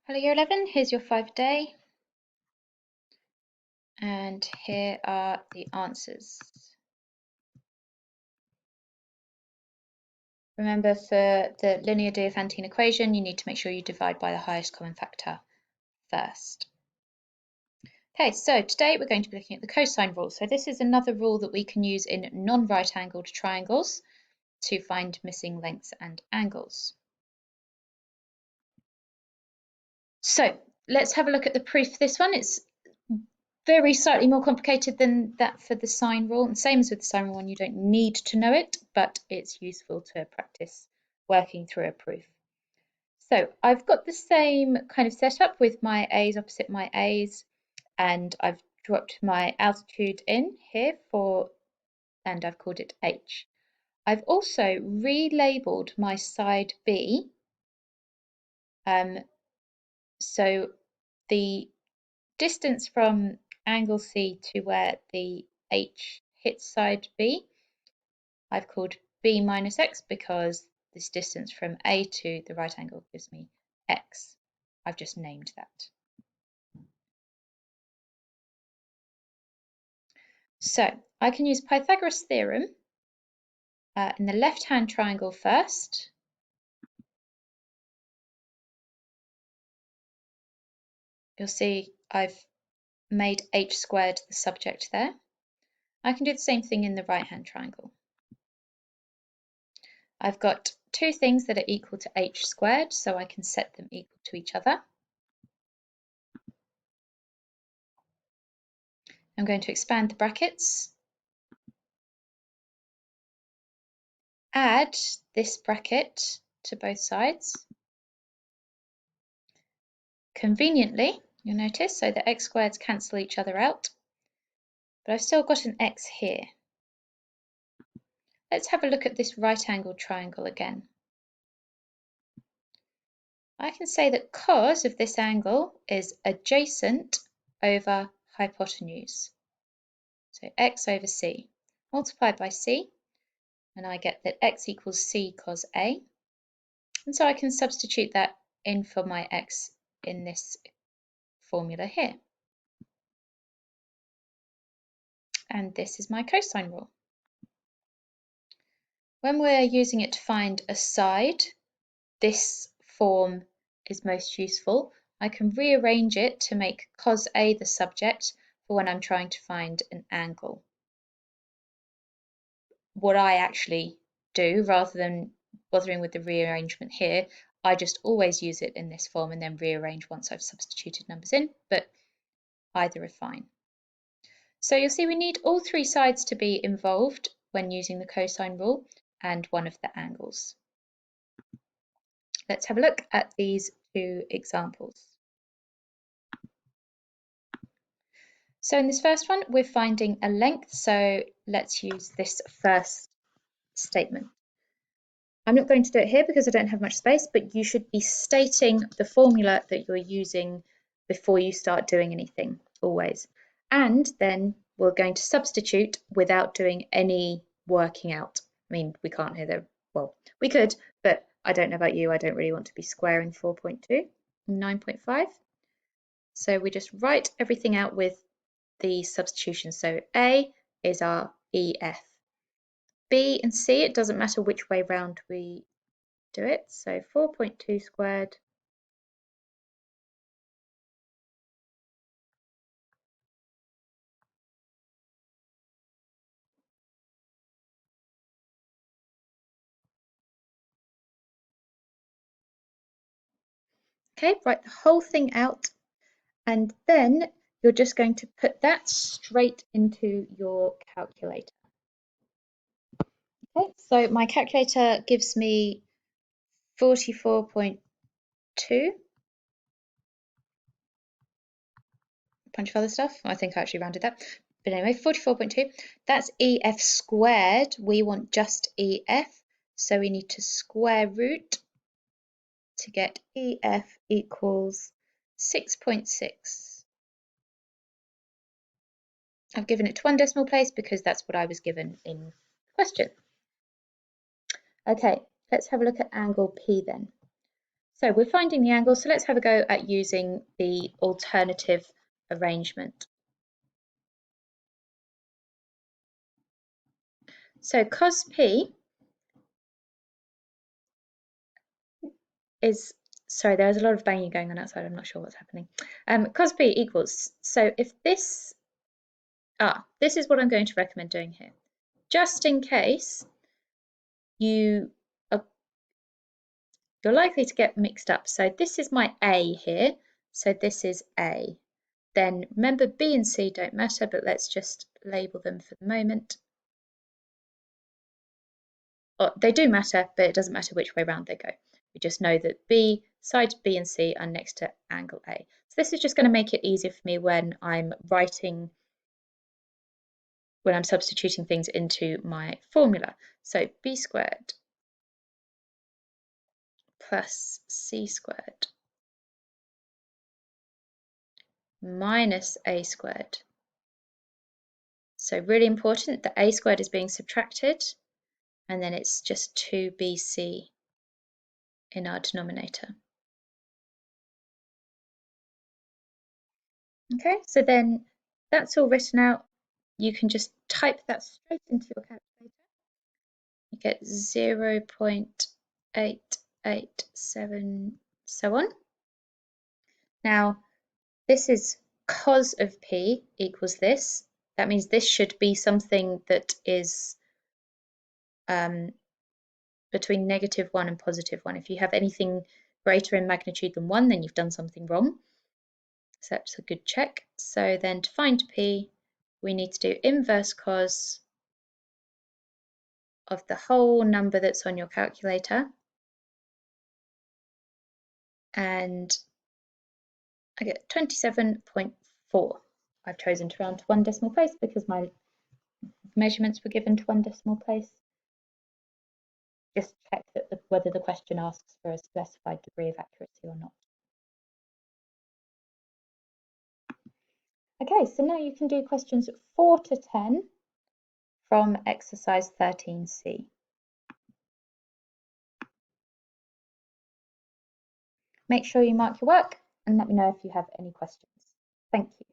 Hello Year 11, here's your 5-day, and here are the answers. Remember, for the linear Diophantine equation, you need to make sure you divide by the highest common factor first. Okay, so today we're going to be looking at the cosine rule. So this is another rule that we can use in non-right-angled triangles to find missing lengths and angles. So let's have a look at the proof for this one. It's very slightly more complicated than that for the sine rule, and same as with the sine rule one, you don't need to know it, but it's useful to practice working through a proof. So I've got the same kind of setup with my A's opposite my A's, and I've dropped my altitude in here and I've called it H. I've also relabeled my side B, so the distance from angle C to where the H hits side B, I've called B minus X because this distance from A to the right angle gives me X. I've just named that. So I can use Pythagoras' theorem in the left-hand triangle first. You'll see I've made H squared the subject there. I can do the same thing in the right-hand triangle. I've got two things that are equal to H squared, so I can set them equal to each other. I'm going to expand the brackets, add this bracket to both sides. Conveniently, you'll notice, so the x squareds cancel each other out, but I've still got an x here. Let's have a look at this right-angled triangle again. I can say that cos of this angle is adjacent over hypotenuse. So x over c, multiplied by c, and I get that x equals c cos A. And so I can substitute that in for my x in this formula here. And this is my cosine rule. When we're using it to find a side, this form is most useful. I can rearrange it to make cos A the subject for when I'm trying to find an angle. What I actually do, rather than bothering with the rearrangement here, I just always use it in this form and then rearrange once I've substituted numbers in, but either are fine. So you'll see we need all three sides to be involved when using the cosine rule and one of the angles. Let's have a look at these two examples. So in this first one, we're finding a length, so let's use this first statement. I'm not going to do it here because I don't have much space, but you should be stating the formula that you're using before you start doing anything, always. And then we're going to substitute without doing any working out. I mean, we can't here, well, we could, but I don't know about you, I don't really want to be squaring 4.2 and 9.5. So we just write everything out with the substitution. So A is our EF. B and C, it doesn't matter which way round we do it. So 4.2 squared okay, write the whole thing out, and then you're just going to put that straight into your calculator. Okay, so my calculator gives me 44.2, a bunch of other stuff. I think I actually rounded that. But anyway, 44.2, that's EF squared. We want just EF, so we need to square root to get EF equals 6.6. I've given it to one decimal place because that's what I was given in question. Okay, let's have a look at angle P then. So we're finding the angle, so let's have a go at using the alternative arrangement. So cos P is, sorry, there's a lot of banging going on outside, I'm not sure what's happening. Cos P equals, so if this, this is what I'm going to recommend doing here. Just in case you are, you're likely to get mixed up. So this is my A here, so this is A. Then remember B and C don't matter, but let's just label them for the moment. Or they do matter, but it doesn't matter which way round they go. We just know that sides B and C are next to angle A. So this is just going to make it easier for me when I'm substituting things into my formula. So B squared plus C squared minus A squared. So really important, the A squared is being subtracted, and then it's just 2BC in our denominator. Okay, so then that's all written out. You can just type that straight into your calculator. You get 0.887, so on. Now, this is cos of P equals this. That means this should be something that is between -1 and +1. If you have anything greater in magnitude than 1, then you've done something wrong. So that's a good check. So then to find P, we need to do inverse cos of the whole number that's on your calculator. And I get 27.4. I've chosen to round to 1 decimal place because my measurements were given to 1 decimal place. Just check that whether the question asks for a specified degree of accuracy or not. Okay, so now you can do questions 4 to 10 from exercise 13C. Make sure you mark your work and let me know if you have any questions. Thank you.